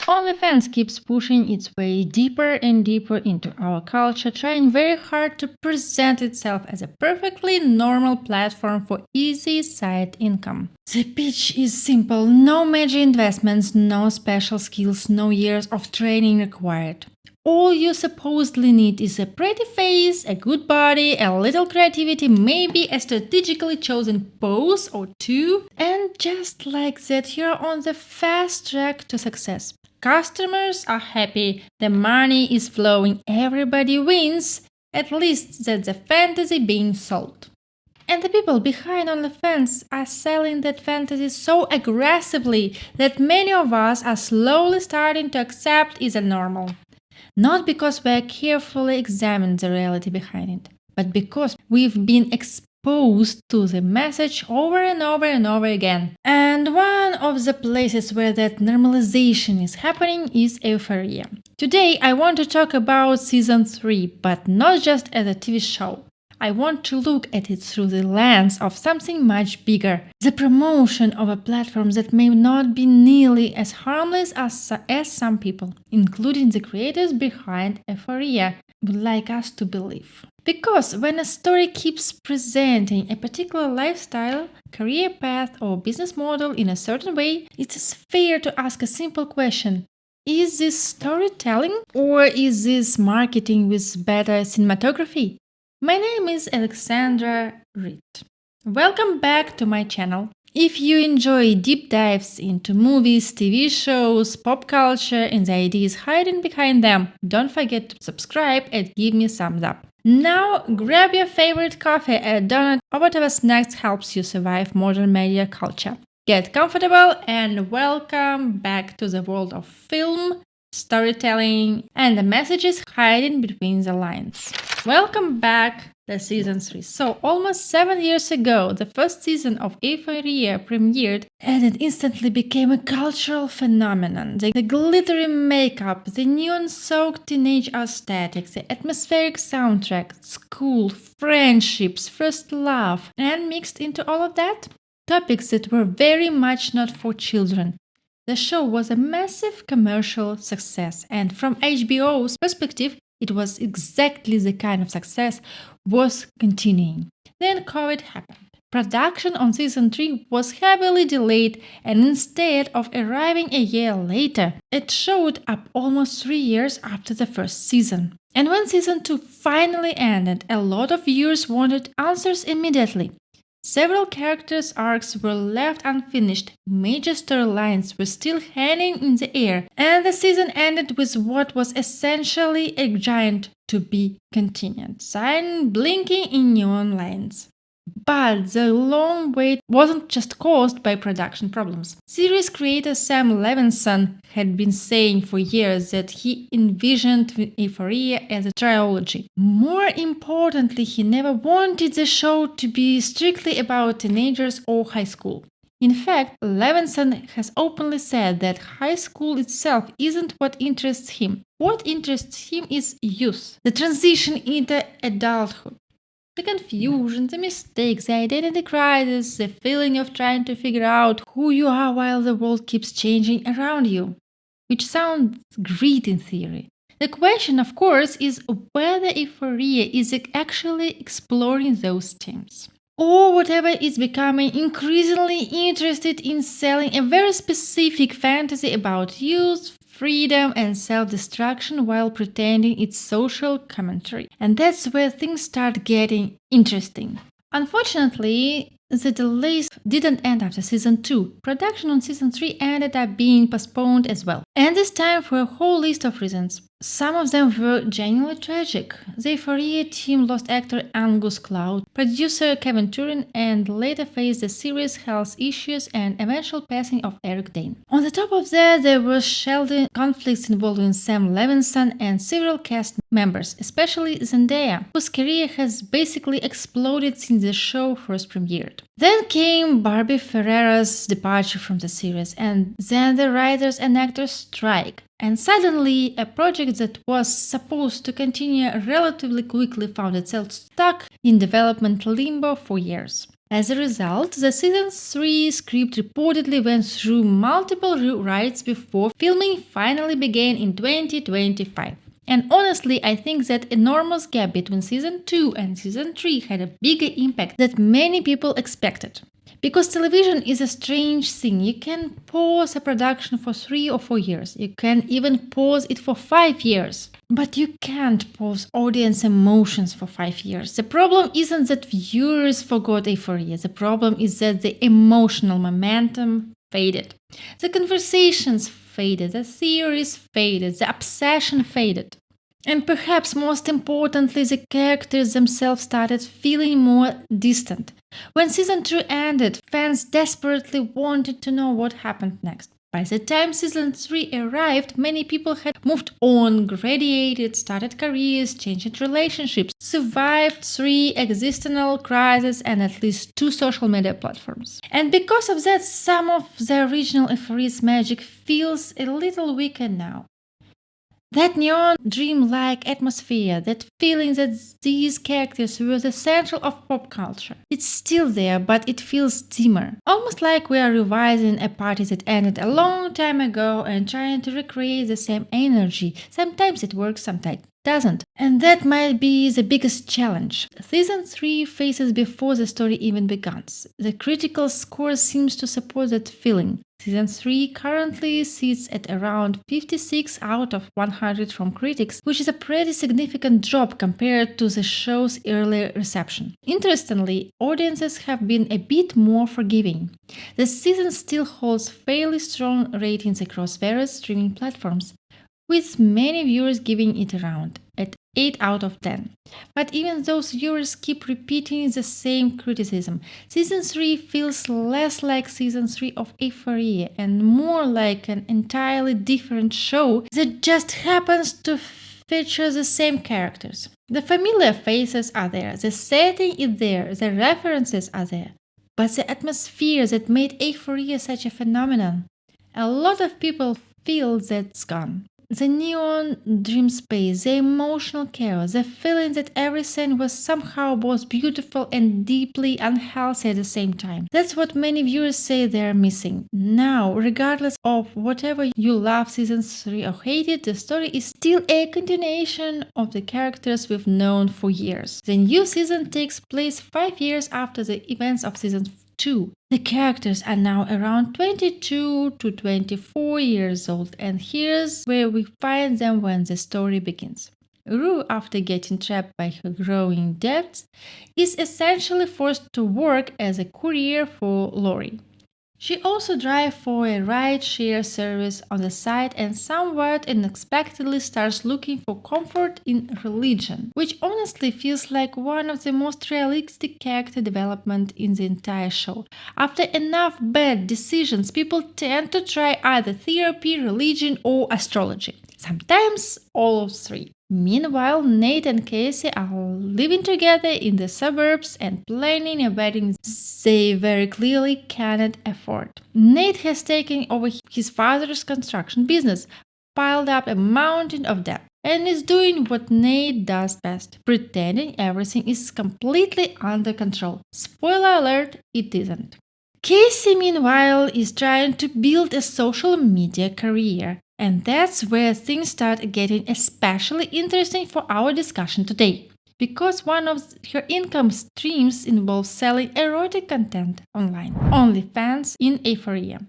OnlyFans keeps pushing its way deeper and deeper into our culture, trying very hard to present itself as a perfectly normal platform for easy side income. The pitch is simple: no major investments, no special skills, no years of training required. All you supposedly need is a pretty face, a good body, a little creativity, maybe a strategically chosen pose or two, and just like that, you're on the fast track to success. Customers are happy, the money is flowing, everybody wins. At least that's the fantasy being sold. And the people behind OnlyFans are selling that fantasy so aggressively that many of us are slowly starting to accept it as normal. Not because we carefully examined the reality behind it, but because we've been exposed to the message over and over and over again. And one of the places where that normalization is happening is Euphoria. Today I want to talk about season 3, but not just as a TV show. I want to look at it through the lens of something much bigger: the promotion of a platform that may not be nearly as harmless as some people, including the creators behind Euphoria, would like us to believe. Because when a story keeps presenting a particular lifestyle, career path, or business model in a certain way, it's fair to ask a simple question: is this storytelling, or is this marketing with better cinematography? My name is Alexandra Reed. Welcome back to my channel. If you enjoy deep dives into movies, TV shows, pop culture, and the ideas hiding behind them, don't forget to subscribe and give me a thumbs up. Now grab your favorite coffee, a donut, or whatever snacks helps you survive modern media culture. Get comfortable and welcome back to the world of film, storytelling, and the messages hiding between the lines. Welcome back to season 3. So, almost 7 years ago, the first season of Euphoria premiered, and it instantly became a cultural phenomenon. The glittery makeup, the neon-soaked teenage aesthetic, the atmospheric soundtrack, school, friendships, first love, and mixed into all of that, topics that were very much not for children. The show was a massive commercial success, and from HBO's perspective, it was exactly the kind of success worth continuing. Then COVID happened. Production on season 3 was heavily delayed, and instead of arriving a year later, it showed up almost 3 years after the first season. And when season 2 finally ended, a lot of viewers wanted answers immediately. Several characters' arcs were left unfinished, major storylines were still hanging in the air, and the season ended with what was essentially a giant to be continued sign blinking in neon lines. But the long wait wasn't just caused by production problems. Series creator Sam Levinson had been saying for years that he envisioned Euphoria as a trilogy. More importantly, he never wanted the show to be strictly about teenagers or high school. In fact, Levinson has openly said that high school itself isn't what interests him. What interests him is youth, the transition into adulthood. The confusion, the mistakes, the identity crisis, the feeling of trying to figure out who you are while the world keeps changing around you. Which sounds great in theory. The question, of course, is whether Euphoria is actually exploring those themes. Or whatever is becoming increasingly interested in selling a very specific fantasy about youth, freedom, and self-destruction while pretending it's social commentary. And that's where things start getting interesting. Unfortunately, the delays didn't end after season 2. Production on season 3 ended up being postponed as well. And this time for a whole list of reasons. Some of them were genuinely tragic. The Euphoria team lost actor Angus Cloud, producer Kevin Turin, and later faced the serious health issues and eventual passing of Eric Dane. On the top of that, there were shedding conflicts involving Sam Levinson and several cast members, especially Zendaya, whose career has basically exploded since the show first premiered. Then came Barbie Ferreira's departure from the series, and then the writers and actors strike. And suddenly, a project that was supposed to continue relatively quickly found itself stuck in development limbo for years. As a result, the season 3 script reportedly went through multiple rewrites before filming finally began in 2025. And honestly, I think that enormous gap between season 2 and season 3 had a bigger impact than many people expected. Because television is a strange thing. You can pause a production for 3 or 4 years. You can even pause it for 5 years. But you can't pause audience emotions for 5 years. The problem isn't that viewers forgot Euphoria. The problem is that the emotional momentum faded. The conversations faded. The theories faded. The obsession faded. And perhaps most importantly, the characters themselves started feeling more distant. When season 2 ended, fans desperately wanted to know what happened next. By the time season 3 arrived, many people had moved on, graduated, started careers, changed relationships, survived 3 existential crises and at least 2 social media platforms. And because of that, some of the original Euphoria's magic feels a little weaker now. That neon dream-like atmosphere, that feeling that these characters were the center of pop culture. It's still there, but it feels dimmer. Almost like we are revising a party that ended a long time ago and trying to recreate the same energy. Sometimes it works, sometimes it doesn't. And that might be the biggest challenge. Season 3 faces before the story even begins. The critical score seems to support that feeling. Season 3 currently sits at around 56 out of 100 from critics, which is a pretty significant drop compared to the show's earlier reception. Interestingly, audiences have been a bit more forgiving. The season still holds fairly strong ratings across various streaming platforms, with many viewers giving it around at 8 out of 10. But even those viewers keep repeating the same criticism. Season 3 feels less like season 3 of Euphoria and more like an entirely different show that just happens to feature the same characters. The familiar faces are there, the setting is there, the references are there. But the atmosphere that made Euphoria such a phenomenon, a lot of people feel that's gone. The neon dream space, the emotional chaos, the feeling that everything was somehow both beautiful and deeply unhealthy at the same time. That's what many viewers say they're missing. Now, regardless of whatever you love season 3 or hate it, the story is still a continuation of the characters we've known for years. The new season takes place 5 years after the events of season 2. The characters are now around 22 to 24 years old, and here's where we find them when the story begins. Rue, after getting trapped by her growing debts, is essentially forced to work as a courier for Lori. She also drives for a ride-share service on the side and somewhat unexpectedly starts looking for comfort in religion, which honestly feels like one of the most realistic character development in the entire show. After enough bad decisions, people tend to try either therapy, religion, or astrology. Sometimes all of three. Meanwhile, Nate and Cassie are living together in the suburbs and planning a wedding they very clearly cannot afford. Nate has taken over his father's construction business, piled up a mountain of debt, and is doing what Nate does best, pretending everything is completely under control. Spoiler alert, it isn't. Cassie, meanwhile, is trying to build a social media career. And that's where things start getting especially interesting for our discussion today. Because one of her income streams involves selling erotic content online, OnlyFans in Euphoria.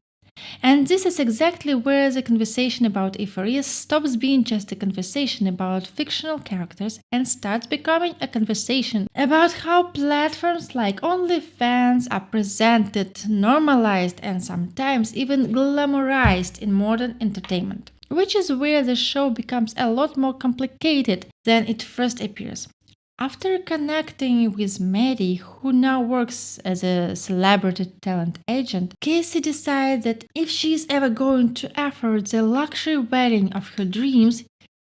And this is exactly where the conversation about Euphoria stops being just a conversation about fictional characters and starts becoming a conversation about how platforms like OnlyFans are presented, normalized, and sometimes even glamorized in modern entertainment. Which is where the show becomes a lot more complicated than it first appears. After connecting with Maddie, who now works as a celebrity talent agent, Cassie decides that if she is ever going to afford the luxury wedding of her dreams,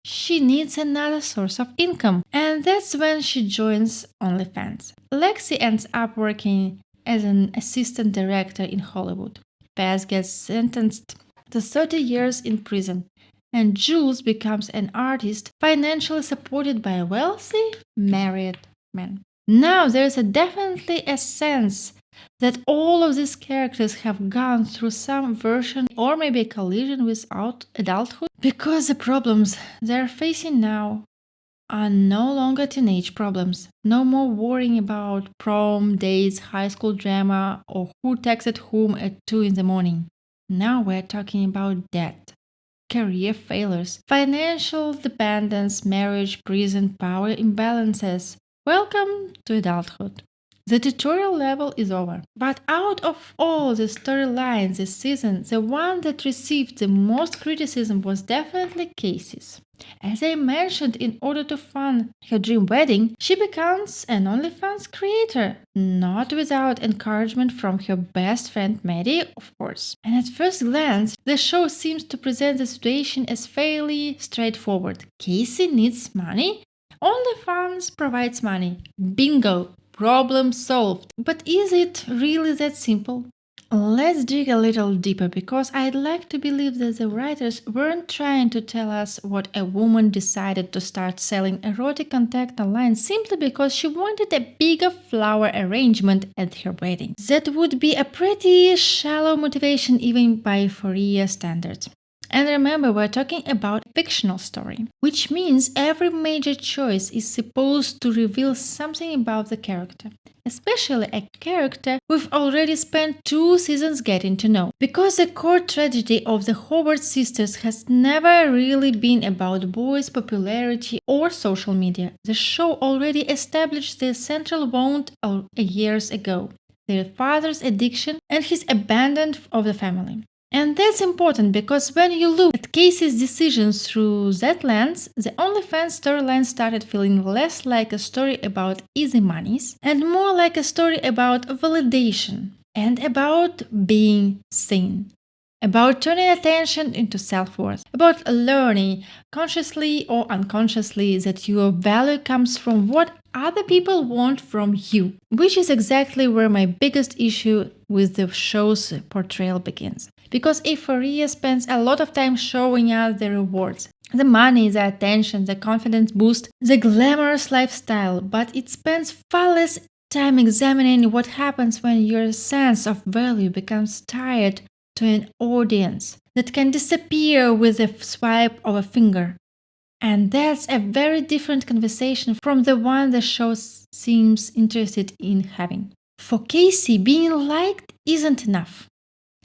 she needs another source of income. And that's when she joins OnlyFans. Lexi ends up working as an assistant director in Hollywood. Paz gets sentenced to 30 years in prison, and Jules becomes an artist financially supported by a wealthy, married man. Now there's definitely a sense that all of these characters have gone through some version or maybe a collision with adulthood, because the problems they're facing now are no longer teenage problems. No more worrying about prom, dates, high school drama, or who texted whom at 2 in the morning. Now we're talking about debt, career failures, financial dependence, marriage, prison, power imbalances. Welcome to adulthood. The tutorial level is over. But out of all the storylines this season, the one that received the most criticism was definitely Casey's. As I mentioned, in order to fund her dream wedding, she becomes an OnlyFans creator, not without encouragement from her best friend Maddie, of course. And at first glance, the show seems to present the situation as fairly straightforward. Casey needs money, OnlyFans provides money. Bingo! Problem solved. But is it really that simple? Let's dig a little deeper, because I'd like to believe that the writers weren't trying to tell us what a woman decided to start selling erotic content online simply because she wanted a bigger flower arrangement at her wedding. That would be a pretty shallow motivation even by Euphoria standards. And remember, we're talking about a fictional story, which means every major choice is supposed to reveal something about the character, especially a character we've already spent 2 seasons getting to know. Because the core tragedy of the Howard sisters has never really been about boys' popularity or social media. The show already established the central wound years ago: their father's addiction and his abandonment of the family. And that's important, because when you look at Casey's decisions through that lens, the OnlyFans storyline started feeling less like a story about easy monies and more like a story about validation and about being seen. About turning attention into self-worth, about learning, consciously or unconsciously, that your value comes from what other people want from you, which is exactly where my biggest issue with the show's portrayal begins. Because Euphoria spends a lot of time showing us the rewards, the money, the attention, the confidence boost, the glamorous lifestyle, but it spends far less time examining what happens when your sense of value becomes tied to an audience that can disappear with a swipe of a finger. And that's a very different conversation from the one the show seems interested in having. For Casey, being liked isn't enough.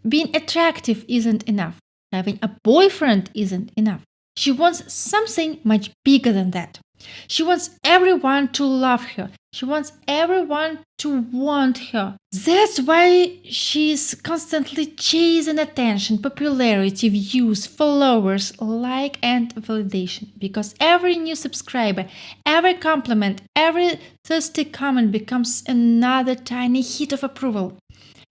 Being attractive isn't enough. Having a boyfriend isn't enough. She wants something much bigger than that. She wants everyone to love her. She wants everyone to want her. That's why she's constantly chasing attention, popularity, views, followers, like, and validation. Because every new subscriber, every compliment, every thirsty comment becomes another tiny hit of approval.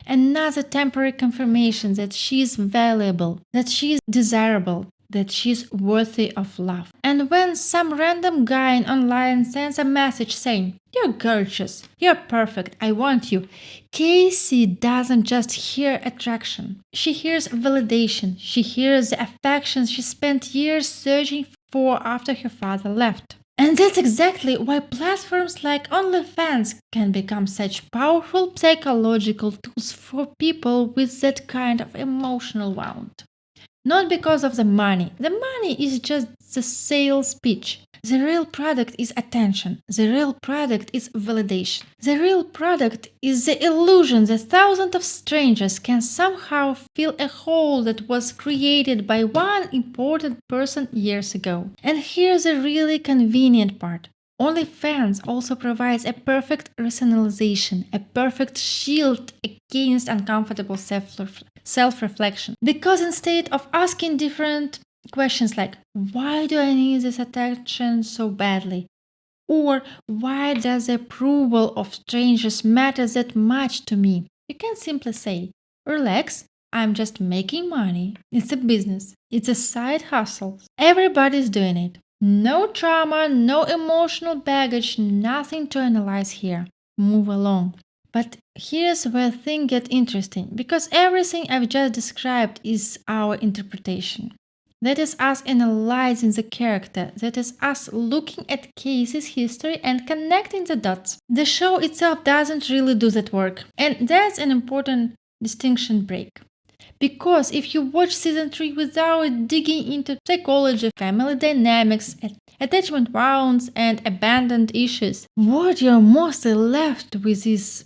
Another temporary confirmation that she is valuable, that she is desirable, that she's worthy of love. And when some random guy online sends a message saying, "You're gorgeous, you're perfect, I want you," Casey doesn't just hear attraction. She hears validation. She hears the affection she spent years searching for after her father left. And that's exactly why platforms like OnlyFans can become such powerful psychological tools for people with that kind of emotional wound. Not because of the money. The money is just the sales pitch. The real product is attention. The real product is validation. The real product is the illusion that thousands of strangers can somehow fill a hole that was created by one important person years ago. And here's a really convenient part. OnlyFans also provides a perfect rationalization, a perfect shield against uncomfortable self-reflection. Because instead of asking different questions like, why do I need this attention so badly? Or why does the approval of strangers matter that much to me? You can simply say, relax, I'm just making money. It's a business. It's a side hustle. Everybody's doing it. No trauma, no emotional baggage, nothing to analyze here. Move along. But here's where things get interesting, because everything I've just described is our interpretation. That is us analyzing the character. That is us looking at Casey's history and connecting the dots. The show itself doesn't really do that work. And that's an important distinction break. Because if you watch season 3 without digging into psychology, family dynamics, attachment wounds, and abandoned issues, what you're mostly left with is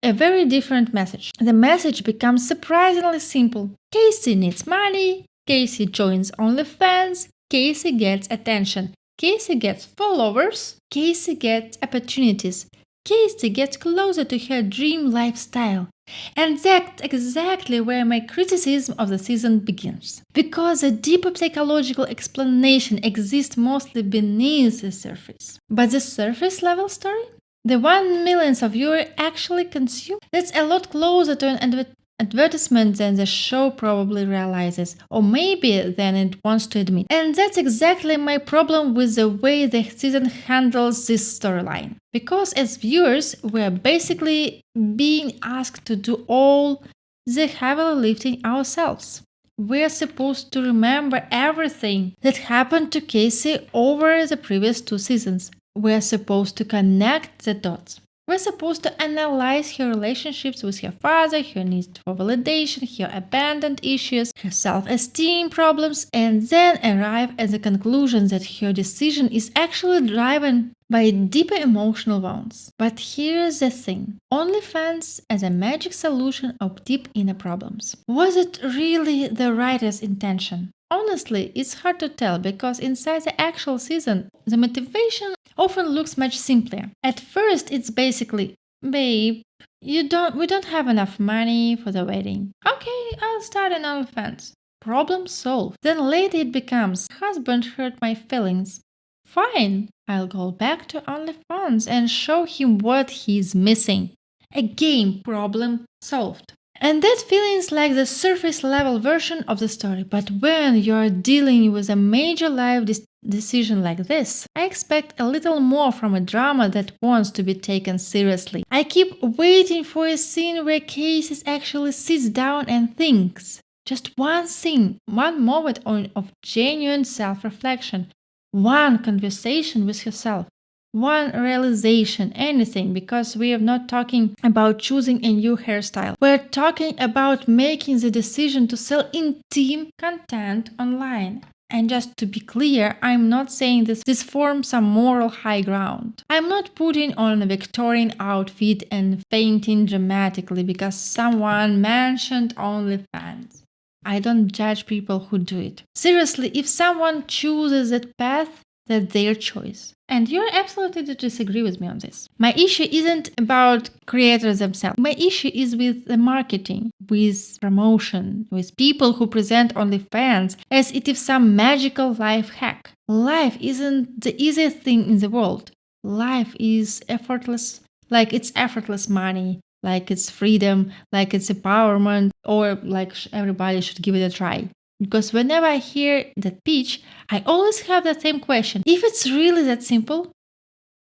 a very different message. The message becomes surprisingly simple. Casey needs money, Casey joins OnlyFans, Casey gets attention, Casey gets followers, Casey gets opportunities, Casey gets closer to her dream lifestyle. And that's exactly where my criticism of the season begins. Because a deeper psychological explanation exists mostly beneath the surface. But the surface level story? The 1 millionth of viewers actually consume? That's a lot closer to an advertisement than the show probably realizes, or maybe than it wants to admit. And that's exactly my problem with the way the season handles this storyline. Because as viewers, we're basically being asked to do all the heavy lifting ourselves. We're supposed to remember everything that happened to Casey over the previous 2 seasons. We're supposed to connect the dots. We're supposed to analyze her relationships with her father, her needs for validation, her abandoned issues, her self-esteem problems, and then arrive at the conclusion that her decision is actually driven by deeper emotional wounds. But here's the thing. OnlyFans as a magic solution of deep inner problems. Was it really the writer's intention? Honestly, it's hard to tell because inside the actual season, the motivation often looks much simpler. At first, it's basically, babe, we don't have enough money for the wedding. Okay, I'll start an OnlyFans. Problem solved. Then later it becomes, husband hurt my feelings. Fine, I'll go back to OnlyFans and show him what he's missing. Again, problem solved. And that feels like the surface level version of the story. But when you're dealing with a major life decision like this, I expect a little more from a drama that wants to be taken seriously. I keep waiting for a scene where Casey actually sits down and thinks. Just one thing, one moment of genuine self-reflection, one conversation with herself. One realization, anything, because we are not talking about choosing a new hairstyle. We're talking about making the decision to sell intimate content online. And just to be clear, I'm not saying this forms some moral high ground. I'm not putting on a Victorian outfit and fainting dramatically because someone mentioned OnlyFans. I don't judge people who do it. Seriously, if someone chooses that path, that's their choice. And you're absolutely to disagree with me on this. My issue isn't about creators themselves. My issue is with the marketing, with promotion, with people who present OnlyFans as it is some magical life hack. Life isn't the easiest thing in the world. Life is effortless, like it's effortless money, like it's freedom, like it's empowerment, or like everybody should give it a try. Because whenever I hear that pitch, I always have the same question. If it's really that simple,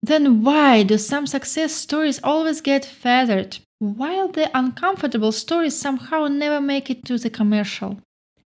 then why do some success stories always get feathered, while the uncomfortable stories somehow never make it to the commercial?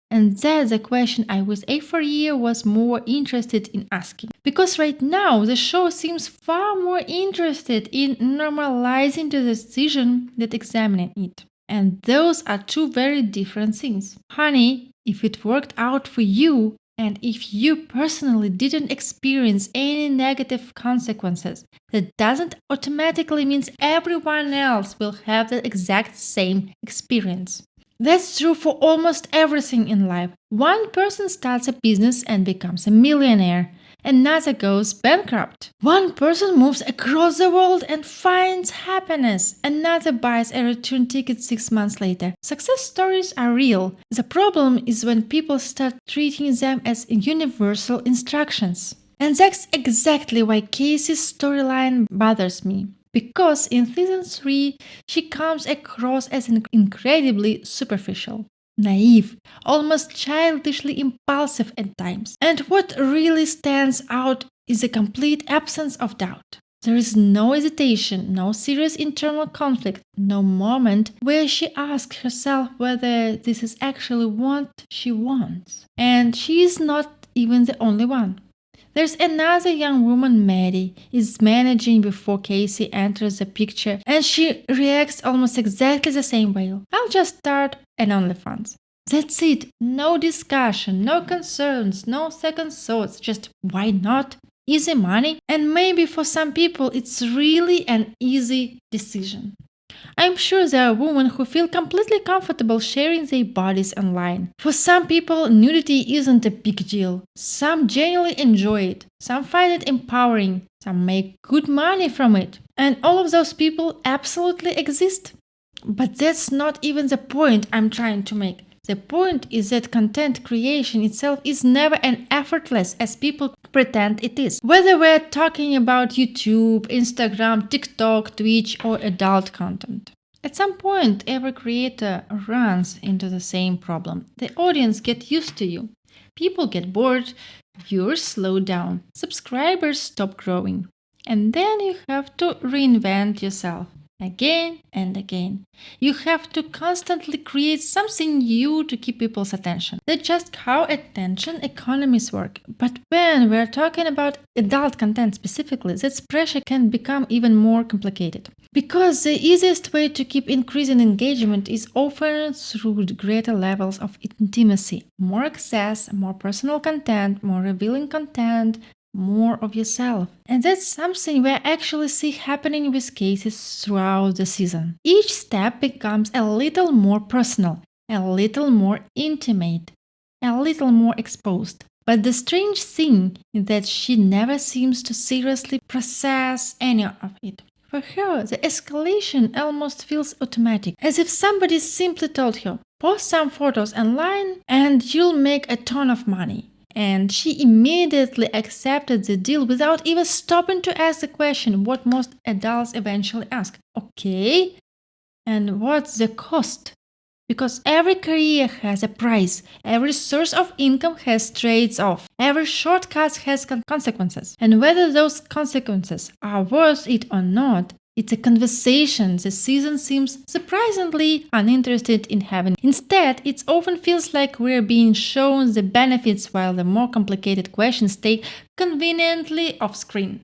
And that's the question I with Euphoria was more interested in asking. Because right now, the show seems far more interested in normalizing the decision than examining it. And those are two very different things. Honey, if it worked out for you, and if you personally didn't experience any negative consequences, that doesn't automatically mean everyone else will have the exact same experience. That's true for almost everything in life. One person starts a business and becomes a millionaire. Another goes bankrupt. One person moves across the world and finds happiness. Another buys a return ticket 6 months later. Success stories are real. The problem is when people start treating them as universal instructions. And that's exactly why Casey's storyline bothers me. Because in season 3, she comes across as incredibly superficial, naive, almost childishly impulsive at times. And what really stands out is a complete absence of doubt. There is no hesitation, no serious internal conflict, no moment where she asks herself whether this is actually what she wants. And she is not even the only one. There's another young woman, Maddie, is managing before Cassie enters the picture, and she reacts almost exactly the same way. I'll just start an OnlyFans. That's it. No discussion, no concerns, no second thoughts. Just why not? Easy money. And maybe for some people it's really an easy decision. I'm sure there are women who feel completely comfortable sharing their bodies online. For some people, nudity isn't a big deal. Some genuinely enjoy it. Some find it empowering. Some make good money from it. And all of those people absolutely exist. But that's not even the point I'm trying to make. The point is that content creation itself is never as effortless as people pretend it is. Whether we're talking about YouTube, Instagram, TikTok, Twitch, or adult content. At some point, every creator runs into the same problem. The audience gets used to you. People get bored, viewers slow down, subscribers stop growing. And then you have to reinvent yourself. Again and again. You have to constantly create something new to keep people's attention. That's just how attention economies work. But when we're talking about adult content specifically, that pressure can become even more complicated. Because the easiest way to keep increasing engagement is often through greater levels of intimacy. More access, more personal content, more revealing content, more of yourself. And that's something we actually see happening with cases throughout the season. Each step becomes a little more personal, a little more intimate, a little more exposed. But the strange thing is that she never seems to seriously process any of it. For her, the escalation almost feels automatic, as if somebody simply told her, post some photos online and you'll make a ton of money. And she immediately accepted the deal without even stopping to ask the question what most adults eventually ask. Okay, and what's the cost? Because every career has a price, every source of income has trades-off, every shortcut has consequences. And whether those consequences are worth it or not, it's a conversation the season seems surprisingly uninterested in having. Instead, it often feels like we're being shown the benefits while the more complicated questions stay conveniently off screen.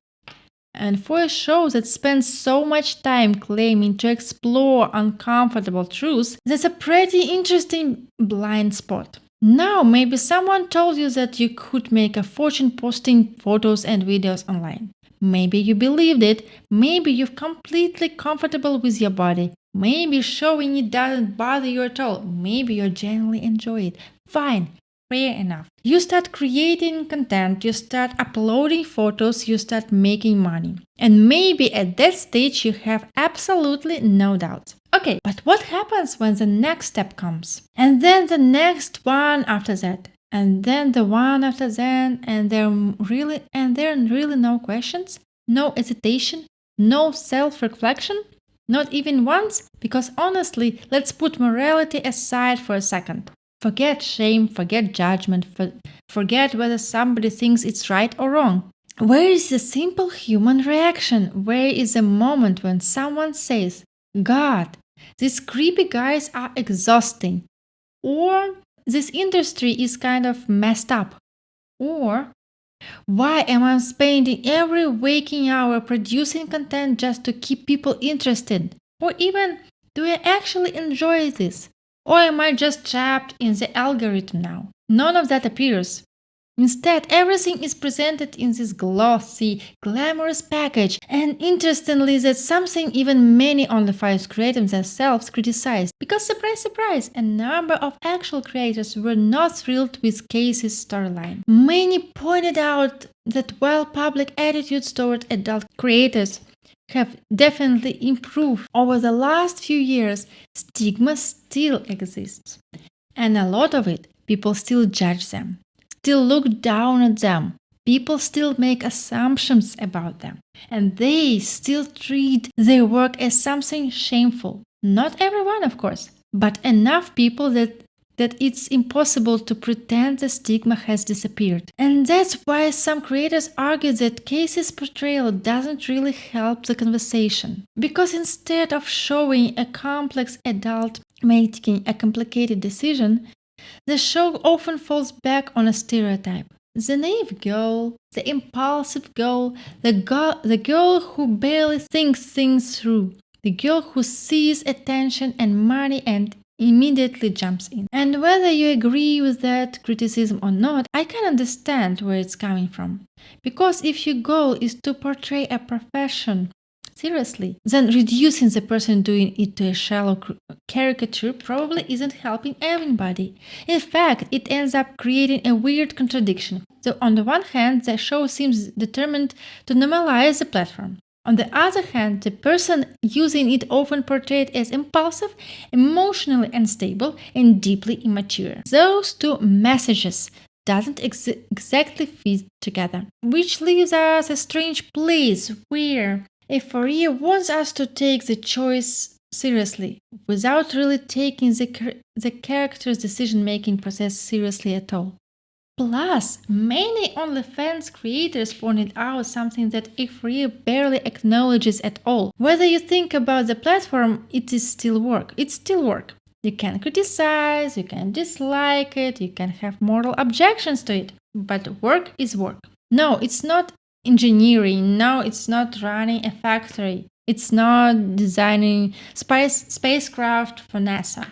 And for a show that spends so much time claiming to explore uncomfortable truths, that's a pretty interesting blind spot. Now, maybe someone told you that you could make a fortune posting photos and videos online. Maybe you believed it, maybe you're completely comfortable with your body, maybe showing it doesn't bother you at all, maybe you genuinely enjoy it. Fine, fair enough. You start creating content, you start uploading photos, you start making money. And maybe at that stage you have absolutely no doubts. Okay, but what happens when the next step comes? And then the next one after that? And then the one after that, and there are really no questions, no hesitation, no self-reflection, not even once, because honestly, let's put morality aside for a second. Forget shame, forget judgment, forget whether somebody thinks it's right or wrong. Where is the simple human reaction? Where is the moment when someone says, God, these creepy guys are exhausting, or this industry is kind of messed up. Or, why am I spending every waking hour producing content just to keep people interested? Or even, do I actually enjoy this? Or am I just trapped in the algorithm now? None of that appears. Instead, everything is presented in this glossy, glamorous package, and interestingly, that's something even many OnlyFans creators themselves criticize. Because surprise, surprise, a number of actual creators were not thrilled with Casey's storyline. Many pointed out that while public attitudes toward adult creators have definitely improved over the last few years, stigma still exists. And a lot of it, people still judge them. Still look down at them. People still make assumptions about them. And they still treat their work as something shameful. Not everyone, of course, but enough people that that it's impossible to pretend the stigma has disappeared. And that's why some creators argue that Casey's portrayal doesn't really help the conversation. Because instead of showing a complex adult making a complicated decision, the show often falls back on a stereotype. The naive girl, the impulsive girl, the girl who barely thinks things through, the girl who sees attention and money and immediately jumps in. And whether you agree with that criticism or not, I can understand where it's coming from. Because if your goal is to portray a profession seriously, then reducing the person doing it to a shallow caricature probably isn't helping anybody. In fact, it ends up creating a weird contradiction. So, on the one hand, the show seems determined to normalize the platform. On the other hand, the person using it often portrayed as impulsive, emotionally unstable, and deeply immature. Those two messages doesn't exactly fit together, which leaves us a strange place where Euphoria wants us to take the choice seriously, without really taking the character's decision-making process seriously at all. Plus, many OnlyFans creators pointed out something that Euphoria barely acknowledges at all. Whether you think about the platform, it is still work. It's still work. You can criticize, you can dislike it, you can have moral objections to it, but work is work. No, it's not engineering. No, it's not running a factory. It's not designing spacecraft for NASA.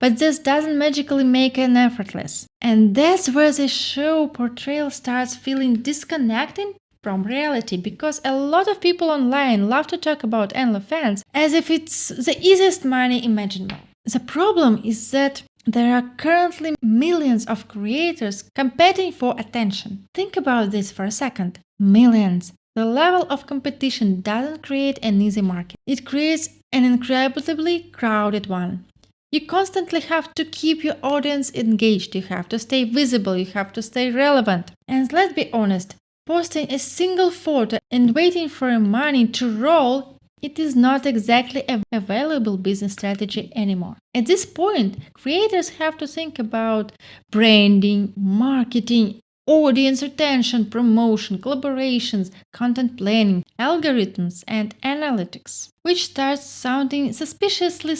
But this doesn't magically make it effortless. And that's where the show portrayal starts feeling disconnected from reality, because a lot of people online love to talk about OnlyFans as if it's the easiest money imaginable. The problem is that there are currently millions of creators competing for attention. Think about this for a second. Millions. The level of competition doesn't create an easy market. It creates an incredibly crowded one. You constantly have to keep your audience engaged, you have to stay visible, you have to stay relevant. And let's be honest, posting a single photo and waiting for money to roll, it is not exactly a valuable business strategy anymore. At this point, creators have to think about branding, marketing, audience retention, promotion, collaborations, content planning, algorithms, and analytics, which starts sounding suspiciously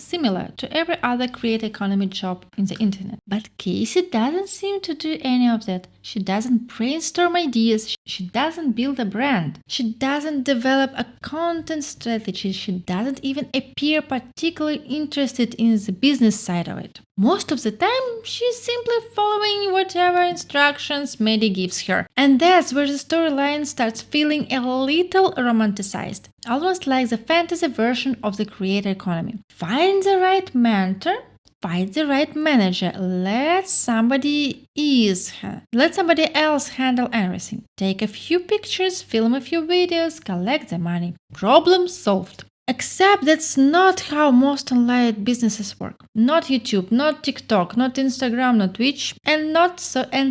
similar to every other creator economy job in the internet. But Casey doesn't seem to do any of that. She doesn't brainstorm ideas, she doesn't build a brand, she doesn't develop a content strategy, she doesn't even appear particularly interested in the business side of it. Most of the time, she's simply following whatever instructions Maddie gives her. And that's where the storyline starts feeling a little romanticized, almost like the fantasy version of the creator economy. Find the right mentor, find the right manager, let somebody else handle everything. Take a few pictures, film a few videos, collect the money. Problem solved. Except that's not how most online businesses work. Not YouTube, not TikTok, not Instagram, not Twitch, and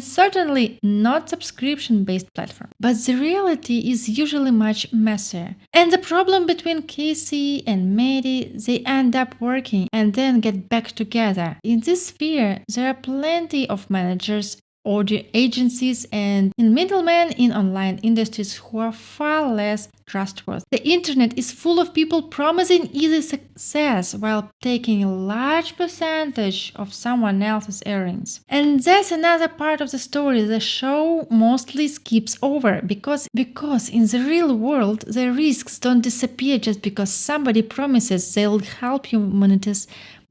certainly not subscription-based platform. But the reality is usually much messier. And the problem between Casey and Maddie, they end up working and then get back together. In this sphere, there are plenty of managers, audio agencies, and middlemen in online industries who are far less trustworthy. The internet is full of people promising easy success while taking a large percentage of someone else's earnings. And that's another part of the story the show mostly skips over, because in the real world, the risks don't disappear just because somebody promises they'll help you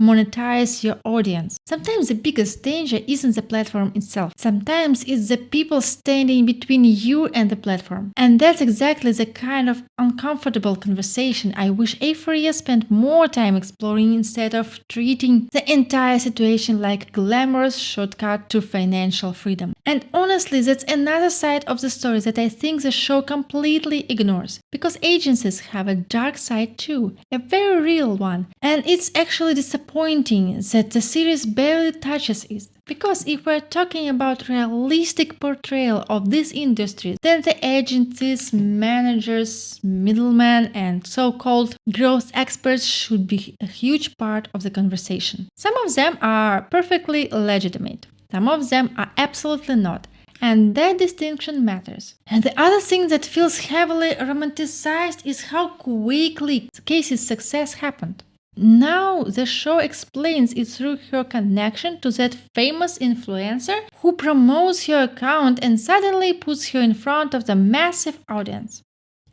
monetize your audience. Sometimes the biggest danger isn't the platform itself. Sometimes it's the people standing between you and the platform. And that's exactly the kind of uncomfortable conversation I wish Euphoria spent more time exploring instead of treating the entire situation like a glamorous shortcut to financial freedom. And honestly, that's another side of the story that I think the show completely ignores. Because agencies have a dark side too, a very real one. And it's actually disappointing that the series barely touches it. Because if we're talking about realistic portrayal of this industry, then the agencies, managers, middlemen, and so-called growth experts should be a huge part of the conversation. Some of them are perfectly legitimate. Some of them are absolutely not. And that distinction matters. And the other thing that feels heavily romanticized is how quickly Casey's success happened. Now the show explains it through her connection to that famous influencer who promotes her account and suddenly puts her in front of the massive audience.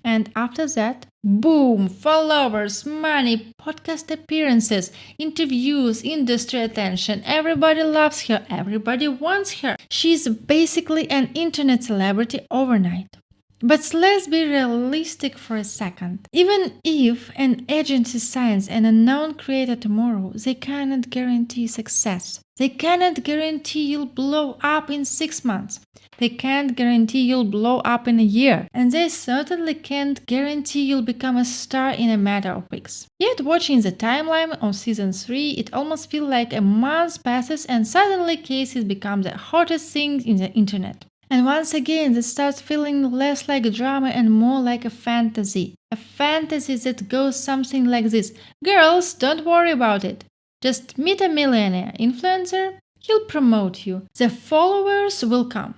And after that, boom, followers, money, podcast appearances, interviews, industry attention. Everybody loves her, everybody wants her. She's basically an internet celebrity overnight. But let's be realistic for a second. Even if an agency signs an unknown creator tomorrow, they cannot guarantee success. They cannot guarantee you'll blow up in 6 months. They can't guarantee you'll blow up in a year. And they certainly can't guarantee you'll become a star in a matter of weeks. Yet watching the timeline on season 3, it almost feels like a month passes and suddenly Casey becomes the hottest thing in the internet. And once again, it starts feeling less like a drama and more like a fantasy. A fantasy that goes something like this. Girls, don't worry about it. Just meet a millionaire influencer, he'll promote you. The followers will come.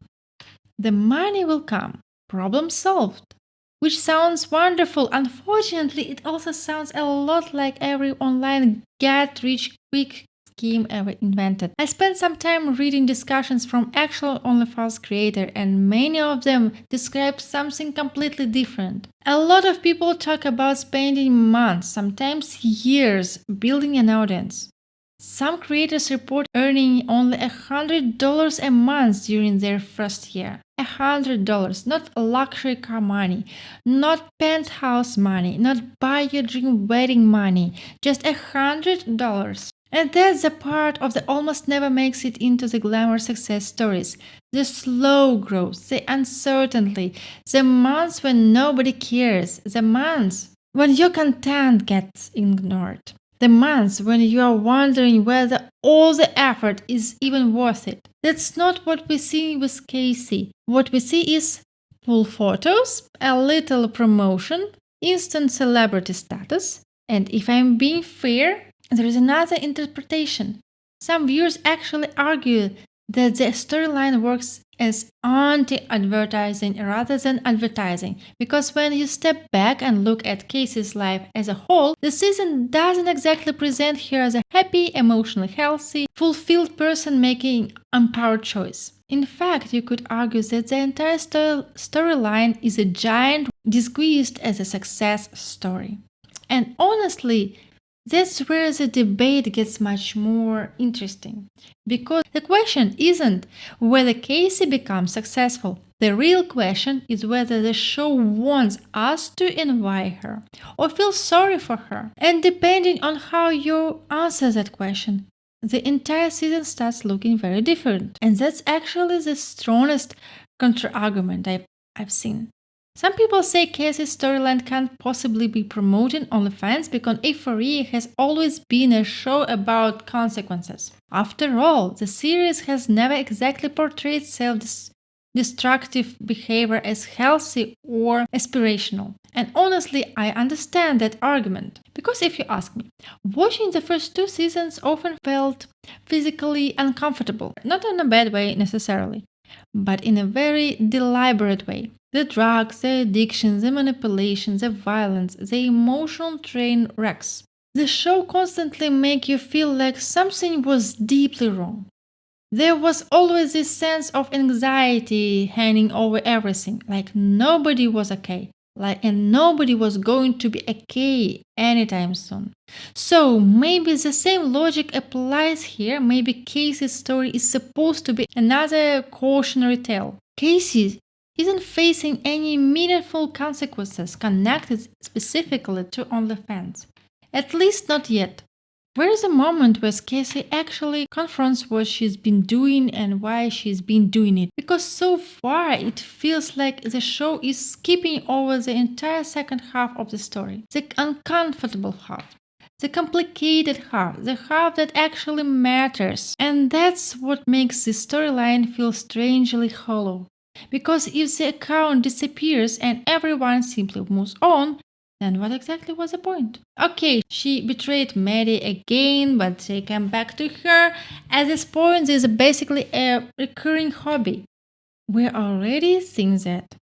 The money will come. Problem solved. Which sounds wonderful. Unfortunately, it also sounds a lot like every online get-rich-quick scheme ever invented. I spent some time reading discussions from actual OnlyFans creators, and many of them describe something completely different. A lot of people talk about spending months, sometimes years, building an audience. Some creators report earning only $100 a month during their first year. $100, not luxury car money, not penthouse money, not buy your dream wedding money, just $100. And that's the part of that almost never makes it into the glamour success stories. The slow growth, the uncertainty, the months when nobody cares, the months when your content gets ignored, the months when you are wondering whether all the effort is even worth it. That's not what we see with Casey. What we see is full photos, a little promotion, instant celebrity status, and if I'm being fair, there is another interpretation. Some viewers actually argue that the storyline works as anti-advertising rather than advertising, because when you step back and look at Casey's life as a whole, the season doesn't exactly present her as a happy, emotionally healthy, fulfilled person making empowered choice. In fact, you could argue that the entire storyline is a giant disguised as a success story. And honestly, that's where the debate gets much more interesting. Because the question isn't whether Casey becomes successful. The real question is whether the show wants us to envy her or feel sorry for her. And depending on how you answer that question, the entire season starts looking very different. And that's actually the strongest counter-argument I've seen. Some people say Cassie's storyline can't possibly be promoting OnlyFans because Euphoria has always been a show about consequences. After all, the series has never exactly portrayed self-destructive behavior as healthy or aspirational. And honestly, I understand that argument. Because if you ask me, watching the first 2 seasons often felt physically uncomfortable. Not in a bad way necessarily, but in a very deliberate way. The drugs, the addiction, the manipulation, the violence, the emotional train wrecks. The show constantly makes you feel like something was deeply wrong. There was always this sense of anxiety hanging over everything, like nobody was okay, and nobody was going to be okay anytime soon. So maybe the same logic applies here. Maybe Casey's story is supposed to be another cautionary tale. Casey isn't facing any meaningful consequences connected specifically to OnlyFans. At least not yet. Where is the moment where Cassie actually confronts what she's been doing and why she's been doing it? Because so far it feels like the show is skipping over the entire second half of the story, the uncomfortable half. The complicated half, the half that actually matters. And that's what makes this storyline feel strangely hollow. Because if the account disappears and everyone simply moves on, then what exactly was the point? Okay, she betrayed Maddie again, but they come back to her. At this point, there's basically a recurring hobby. We're already seeing that.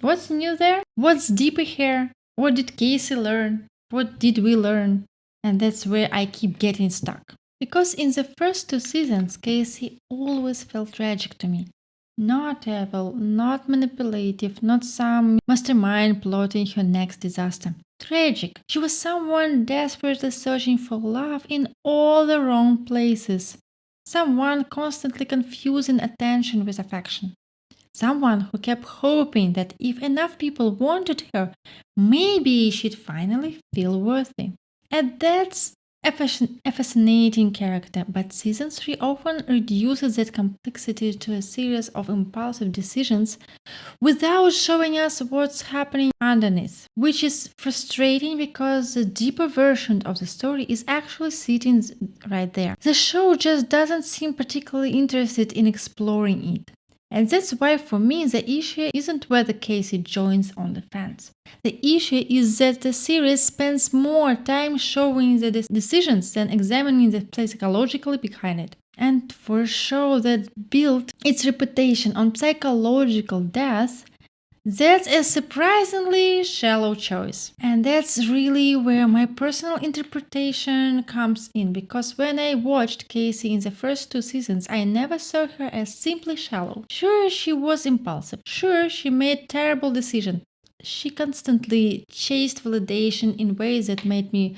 What's new there? What's deeper here? What did Casey learn? What did we learn? And that's where I keep getting stuck. Because in the first two seasons, Casey always felt tragic to me. Not evil, not manipulative, not some mastermind plotting her next disaster. Tragic. She was someone desperately searching for love in all the wrong places. Someone constantly confusing attention with affection. Someone who kept hoping that if enough people wanted her, maybe she'd finally feel worthy. And that's a fascinating character, but season 3 often reduces that complexity to a series of impulsive decisions without showing us what's happening underneath, which is frustrating because the deeper version of the story is actually sitting right there. The show just doesn't seem particularly interested in exploring it. And that's why for me the issue isn't whether Casey joins OnlyFans. The issue is that the series spends more time showing the decisions than examining the psychologically behind it. And for a show that built its reputation on psychological death, that's a surprisingly shallow choice. And that's really where my personal interpretation comes in, because when I watched Casey in the first two seasons, I never saw her as simply shallow. Sure, she was impulsive. Sure, she made terrible decisions. She constantly chased validation in ways that made me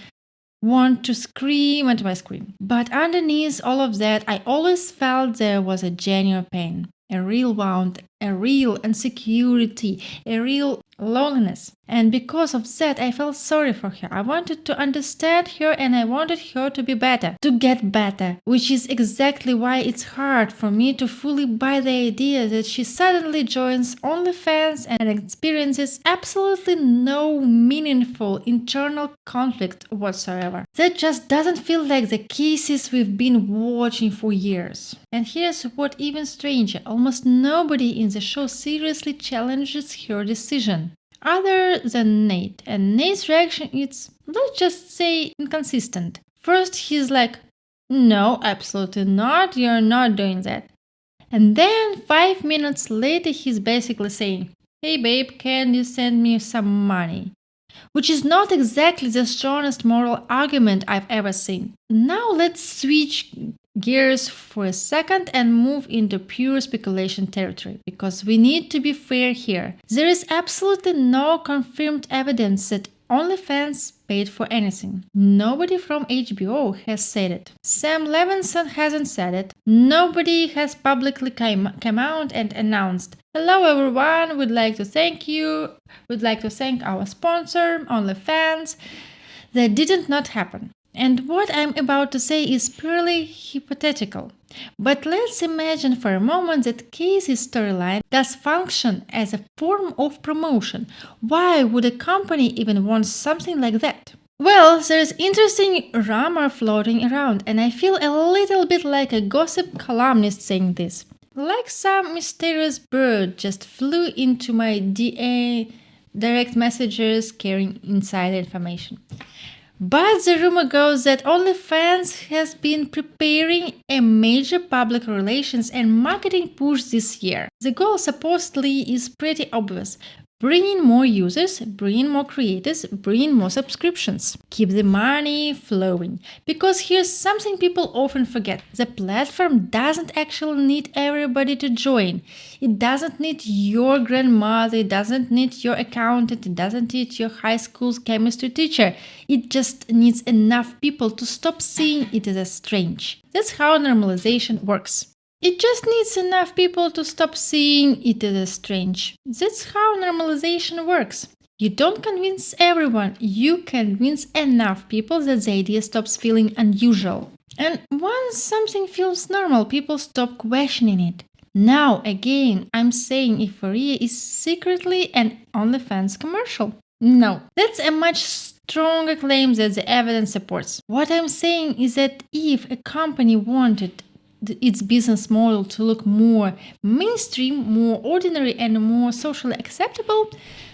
want to scream at my screen. But underneath all of that, I always felt there was a genuine pain, a real wound, a real insecurity, a real loneliness. And because of that, I felt sorry for her. I wanted to understand her and I wanted her to be better, to get better, which is exactly why it's hard for me to fully buy the idea that she suddenly joins OnlyFans and experiences absolutely no meaningful internal conflict whatsoever. That just doesn't feel like the cases we've been watching for years. And here's what even stranger, almost nobody in the show seriously challenges her decision, other than Nate. And Nate's reaction is, let's just say, inconsistent. First, he's like, no, absolutely not, you're not doing that. And then 5 minutes later, he's basically saying, hey babe, can you send me some money? Which is not exactly the strongest moral argument I've ever seen. Now let's switch gears for a second and move into pure speculation territory, because we need to be fair here. There is absolutely no confirmed evidence that OnlyFans paid for anything. Nobody from HBO has said it. Sam Levinson hasn't said it. Nobody has publicly come out and announced, hello everyone, we'd like to thank you. We'd like to thank our sponsor, OnlyFans. That did not happen. And what I'm about to say is purely hypothetical. But let's imagine for a moment that Casey's storyline does function as a form of promotion. Why would a company even want something like that? Well, there's interesting rumor floating around, and I feel a little bit like a gossip columnist saying this. Like some mysterious bird just flew into my direct messages carrying insider information. But the rumor goes that OnlyFans has been preparing a major public relations and marketing push this year. The goal supposedly is pretty obvious. Bring in more users, bring in more creators, bring in more subscriptions. Keep the money flowing. Because here's something people often forget. The platform doesn't actually need everybody to join. It doesn't need your grandmother, it doesn't need your accountant, it doesn't need your high school's chemistry teacher. It just needs enough people to stop seeing it as strange. That's how normalization works. It just needs enough people to stop seeing it as strange. That's how normalization works. You don't convince everyone, you convince enough people that the idea stops feeling unusual. And once something feels normal, people stop questioning it. Now, again, I'm saying Euphoria is secretly an OnlyFans commercial. No, that's a much stronger claim that the evidence supports. What I'm saying is that if a company wanted its business model to look more mainstream, more ordinary, and more socially acceptable,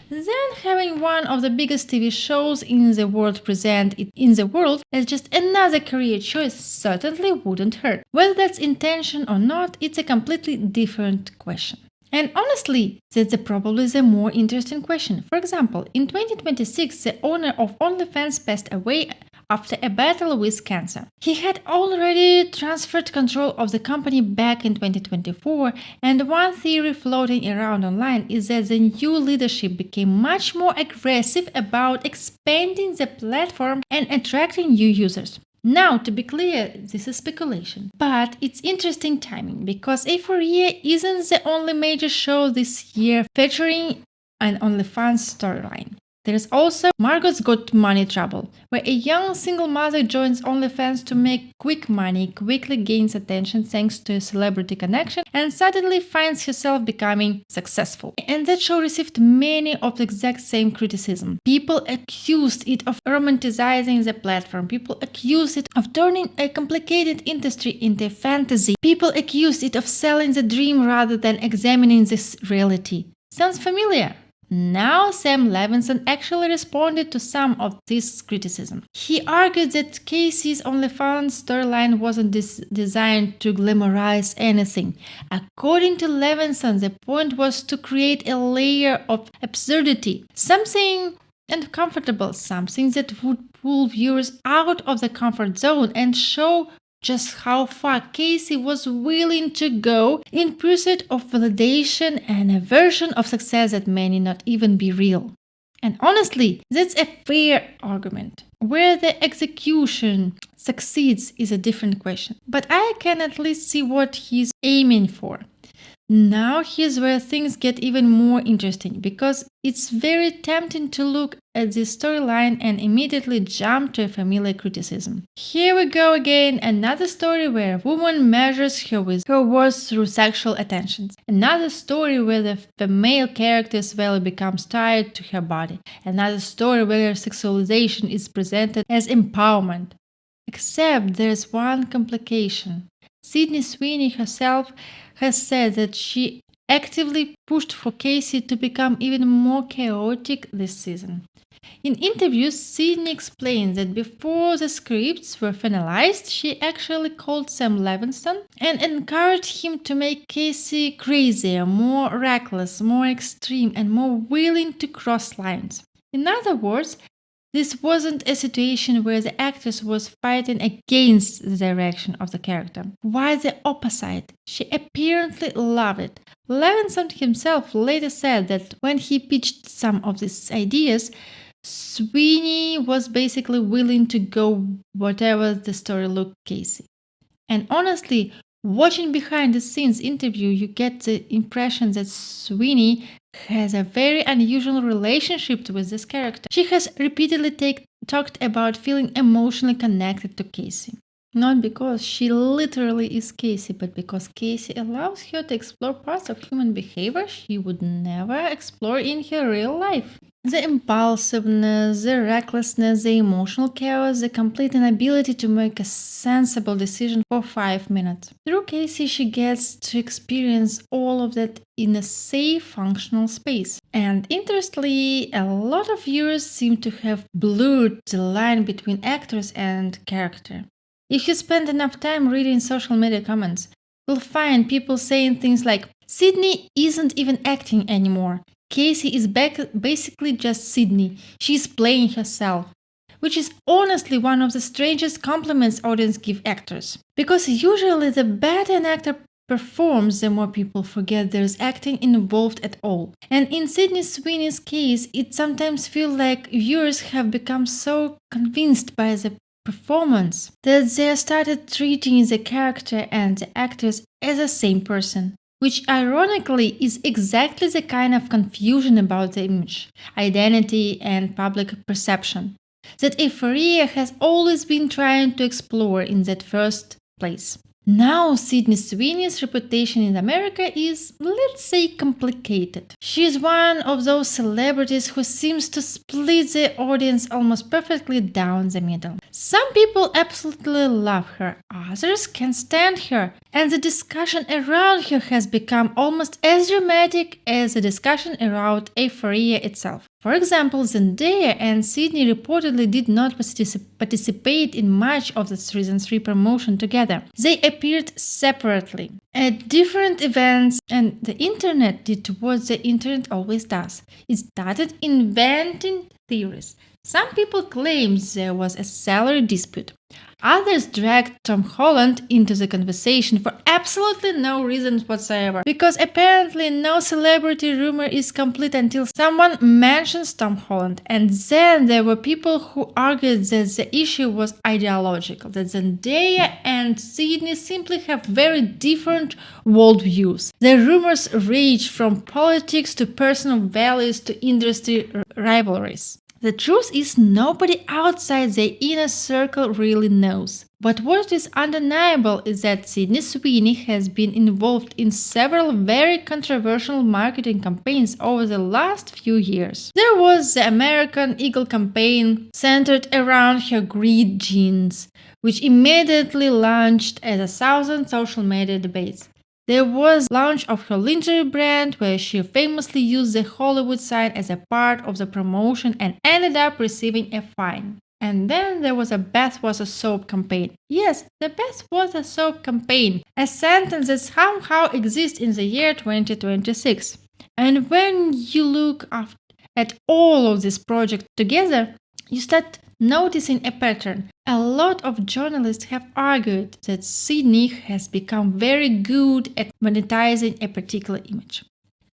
then having one of the biggest TV shows in the world present it in the world as just another career choice certainly wouldn't hurt. Whether that's intention or not, it's a completely different question. And honestly, that's probably the more interesting question. For example, in 2026, the owner of OnlyFans passed away after a battle with cancer. He had already transferred control of the company back in 2024, and one theory floating around online is that the new leadership became much more aggressive about expanding the platform and attracting new users. Now, to be clear, this is speculation, but it's interesting timing because Euphoria isn't the only major show this year featuring an OnlyFans storyline. There's also Margot's Got Money Trouble, where a young single mother joins OnlyFans to make quick money, quickly gains attention thanks to a celebrity connection, and suddenly finds herself becoming successful. And that show received many of the exact same criticism. People accused it of romanticizing the platform. People accused it of turning a complicated industry into fantasy. People accused it of selling the dream rather than examining this reality. Sounds familiar? Now, Sam Levinson actually responded to some of this criticism. He argued that Cassie's OnlyFans storyline wasn't designed to glamorize anything. According to Levinson, the point was to create a layer of absurdity, something uncomfortable, something that would pull viewers out of the comfort zone and show just how far Cassie was willing to go in pursuit of validation and a version of success that may not even be real. And honestly, that's a fair argument. Where the execution succeeds is a different question, but I can at least see what he's aiming for. Now here's where things get even more interesting because it's very tempting to look at this storyline and immediately jump to a familiar criticism. Here we go again, another story where a woman measures her worth through sexual attentions. Another story where the female character's value becomes tied to her body. Another story where sexualization is presented as empowerment. Except there's one complication. Sydney Sweeney herself has said that she actively pushed for Cassie to become even more chaotic this season. In interviews, Sydney explained that before the scripts were finalized, she actually called Sam Levinson and encouraged him to make Cassie crazier, more reckless, more extreme, and more willing to cross lines. In other words, this wasn't a situation where the actress was fighting against the direction of the character. Quite the opposite. She apparently loved it. Levinson himself later said that when he pitched some of these ideas, Sweeney was basically willing to go whatever the story looked Casey. And honestly, watching behind the scenes interview, you get the impression that Sweeney has a very unusual relationship with this character. She has repeatedly talked about feeling emotionally connected to Casey. Not because she literally is Casey, but because Casey allows her to explore parts of human behavior she would never explore in her real life. The impulsiveness, the recklessness, the emotional chaos, the complete inability to make a sensible decision for 5 minutes. Through Casey, she gets to experience all of that in a safe, functional space. And interestingly, a lot of viewers seem to have blurred the line between actors and character. If you spend enough time reading social media comments, you'll find people saying things like, Sydney isn't even acting anymore. Cassie is basically just Sydney. She's playing herself. Which is honestly one of the strangest compliments audience give actors. Because usually the better an actor performs, the more people forget there's acting involved at all. And in Sydney Sweeney's case, it sometimes feels like viewers have become so convinced by the performance that they started treating the character and the actors as the same person. Which ironically is exactly the kind of confusion about the image, identity, and public perception that Euphoria has always been trying to explore in that first place. Now, Sydney Sweeney's reputation in America is, let's say, complicated. She is one of those celebrities who seems to split the audience almost perfectly down the middle. Some people absolutely love her, others can't stand her, and the discussion around her has become almost as dramatic as the discussion around Euphoria itself. For example, Zendaya and Sydney reportedly did not participate in much of the Season 3 promotion together. They appeared separately at different events, and the internet did what the internet always does. It started inventing theories. Some people claimed there was a salary dispute. Others dragged Tom Holland into the conversation for absolutely no reasons whatsoever, because apparently no celebrity rumor is complete until someone mentions Tom Holland. And then there were people who argued that the issue was ideological, that Zendaya and Sydney simply have very different worldviews. The rumors ranged from politics to personal values to industry rivalries. The truth is, nobody outside the inner circle really knows. But what is undeniable is that Sydney Sweeney has been involved in several very controversial marketing campaigns over the last few years. There was the American Eagle campaign centered around her greed genes, which immediately launched as 1,000 social media debates. There was launch of her lingerie brand, where she famously used the Hollywood sign as a part of the promotion and ended up receiving a fine. And then there was a Bath was a soap campaign. Yes, the Bath was a soap campaign, a sentence that somehow exists in the year 2026. And when you look at all of these projects together, you start noticing a pattern. A lot of journalists have argued that Sydney has become very good at monetizing a particular image.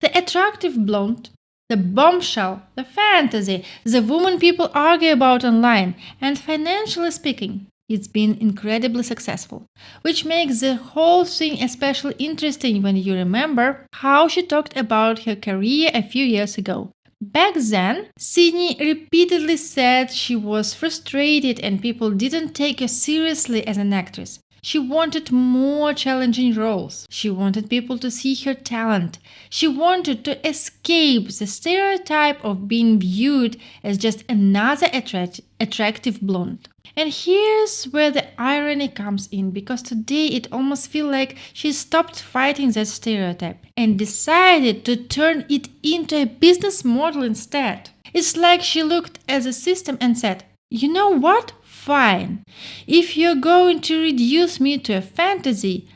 The attractive blonde, the bombshell, the fantasy, the woman people argue about online, and financially speaking, it's been incredibly successful, which makes the whole thing especially interesting when you remember how she talked about her career a few years ago. Back then, Sydney repeatedly said she was frustrated and people didn't take her seriously as an actress. She wanted more challenging roles. She wanted people to see her talent. She wanted to escape the stereotype of being viewed as just another attractive blonde. And here's where the irony comes in, because today it almost feels like she stopped fighting that stereotype and decided to turn it into a business model instead. It's like she looked at the system and said, you know what? Fine. If you're going to reduce me to a fantasy,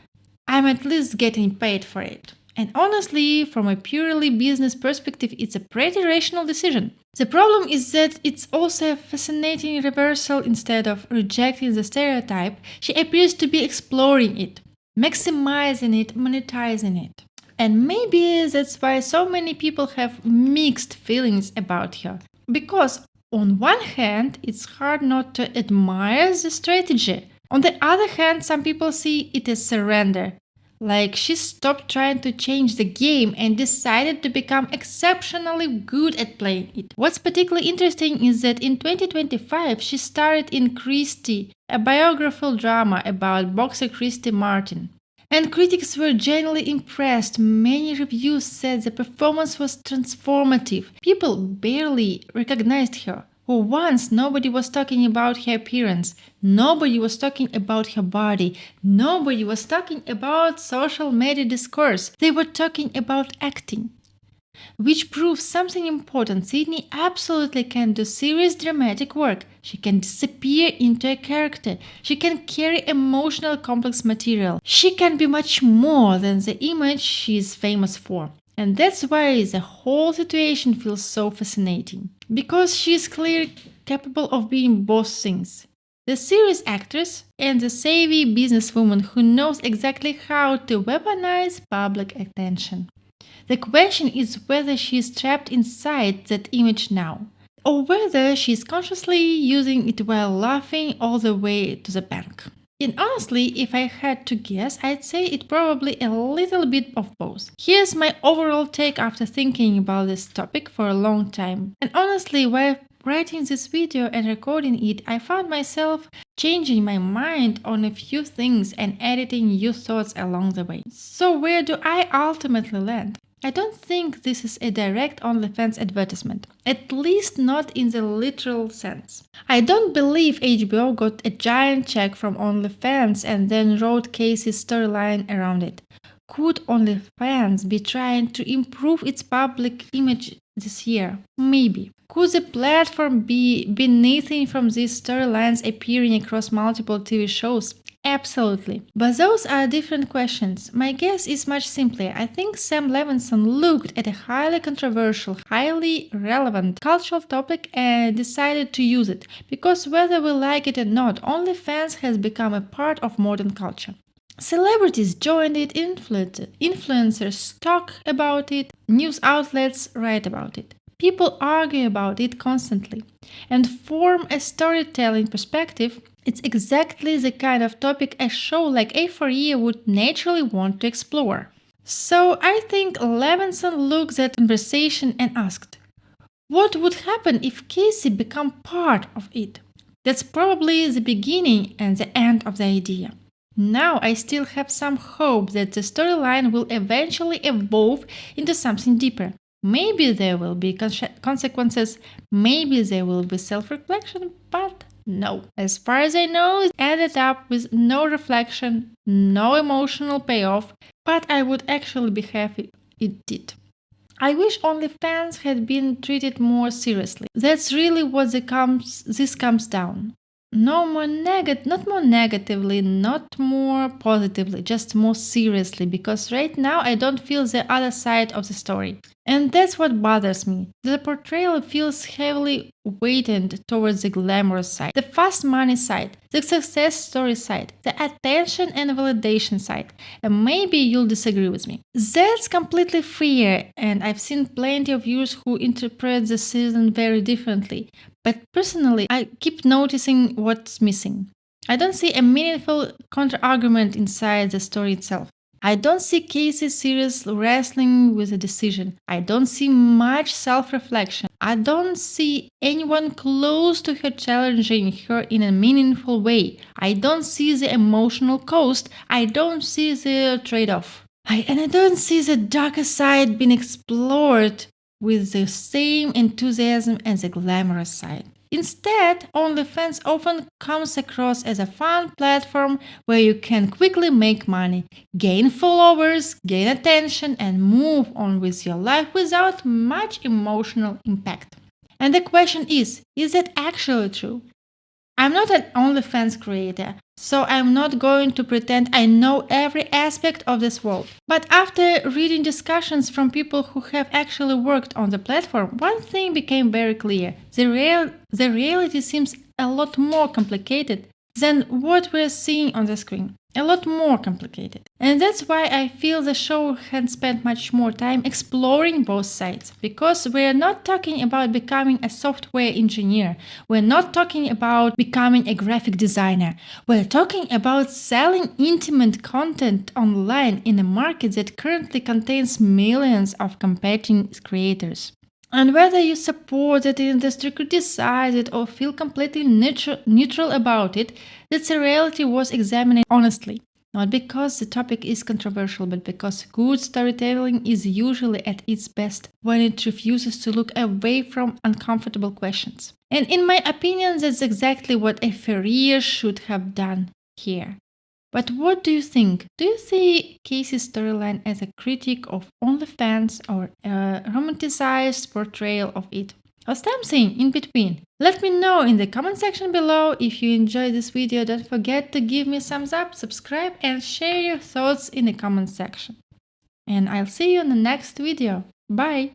I'm at least getting paid for it. And honestly, from a purely business perspective, it's a pretty rational decision. The problem is that it's also a fascinating reversal. Instead of rejecting the stereotype, she appears to be exploring it, maximizing it, monetizing it. And maybe that's why so many people have mixed feelings about her. Because on one hand, it's hard not to admire the strategy. On the other hand, some people see it as surrender. Like she stopped trying to change the game and decided to become exceptionally good at playing it. What's particularly interesting is that in 2025 she starred in Christie, a biographical drama about boxer Christy Martin. And critics were genuinely impressed. Many reviews said the performance was transformative. People barely recognized her. For once, nobody was talking about her appearance. Nobody was talking about her body. Nobody was talking about social media discourse. They were talking about acting. Which proves something important. Sydney absolutely can do serious dramatic work. She can disappear into a character. She can carry emotional complex material. She can be much more than the image she is famous for. And that's why the whole situation feels so fascinating. Because she is clearly capable of being both things. The serious actress and the savvy businesswoman who knows exactly how to weaponize public attention. The question is whether she is trapped inside that image now, or whether she is consciously using it while laughing all the way to the bank. And honestly, if I had to guess, I'd say it probably a little bit of both. Here's my overall take after thinking about this topic for a long time. And honestly, while writing this video and recording it, I found myself changing my mind on a few things and editing new thoughts along the way. So, where do I ultimately land? I don't think this is a direct OnlyFans advertisement, at least not in the literal sense. I don't believe HBO got a giant check from OnlyFans and then wrote Cassie's storyline around it. Could OnlyFans be trying to improve its public image this year? Maybe. Could the platform be benefiting from these storylines appearing across multiple TV shows? Absolutely. But those are different questions. My guess is much simpler. I think Sam Levinson looked at a highly controversial, highly relevant cultural topic and decided to use it, because whether we like it or not, OnlyFans has become a part of modern culture. Celebrities joined it, influencers talk about it, news outlets write about it. People argue about it constantly. And from a storytelling perspective, it's exactly the kind of topic a show like Euphoria would naturally want to explore. So I think Levinson looked at the conversation and asked, what would happen if Casey became part of it? That's probably the beginning and the end of the idea. Now I still have some hope that the storyline will eventually evolve into something deeper. Maybe there will be consequences, maybe there will be self-reflection, but no. As far as I know, it ended up with no reflection, no emotional payoff, but I would actually be happy it did. I wish OnlyFans had been treated more seriously. That's really what this comes down. Not more negatively, not more positively, just more seriously, because right now I don't feel the other side of the story. And that's what bothers me. The portrayal feels heavily weighted towards the glamorous side, the fast money side, the success story side, the attention and validation side. And maybe you'll disagree with me. That's completely fair, and I've seen plenty of viewers who interpret the season very differently. But personally, I keep noticing what's missing. I don't see a meaningful counter-argument inside the story itself. I don't see Casey serious wrestling with a decision. I don't see much self-reflection. I don't see anyone close to her challenging her in a meaningful way. I don't see the emotional cost. I don't see the trade-off. And I don't see the darker side being explored with the same enthusiasm as the glamorous side. Instead, OnlyFans often comes across as a fun platform where you can quickly make money, gain followers, gain attention, and move on with your life without much emotional impact. And the question is that actually true? I'm not an OnlyFans creator, so I'm not going to pretend I know every aspect of this world. But after reading discussions from people who have actually worked on the platform, one thing became very clear. The reality seems a lot more complicated than what we're seeing on the screen. A lot more complicated. And that's why I feel the show had spent much more time exploring both sides. Because we're not talking about becoming a software engineer. We're not talking about becoming a graphic designer. We're talking about selling intimate content online in a market that currently contains millions of competing creators. And whether you support that industry, criticize it, or feel completely neutral about it, that's a reality worth examining honestly. Not because the topic is controversial, but because good storytelling is usually at its best when it refuses to look away from uncomfortable questions. And in my opinion, that's exactly what a career should have done here. But what do you think? Do you see Casey's storyline as a critique of OnlyFans or a romanticized portrayal of it? Or something in between? Let me know in the comment section below. If you enjoyed this video, don't forget to give me a thumbs up, subscribe, and share your thoughts in the comment section. And I'll see you in the next video. Bye!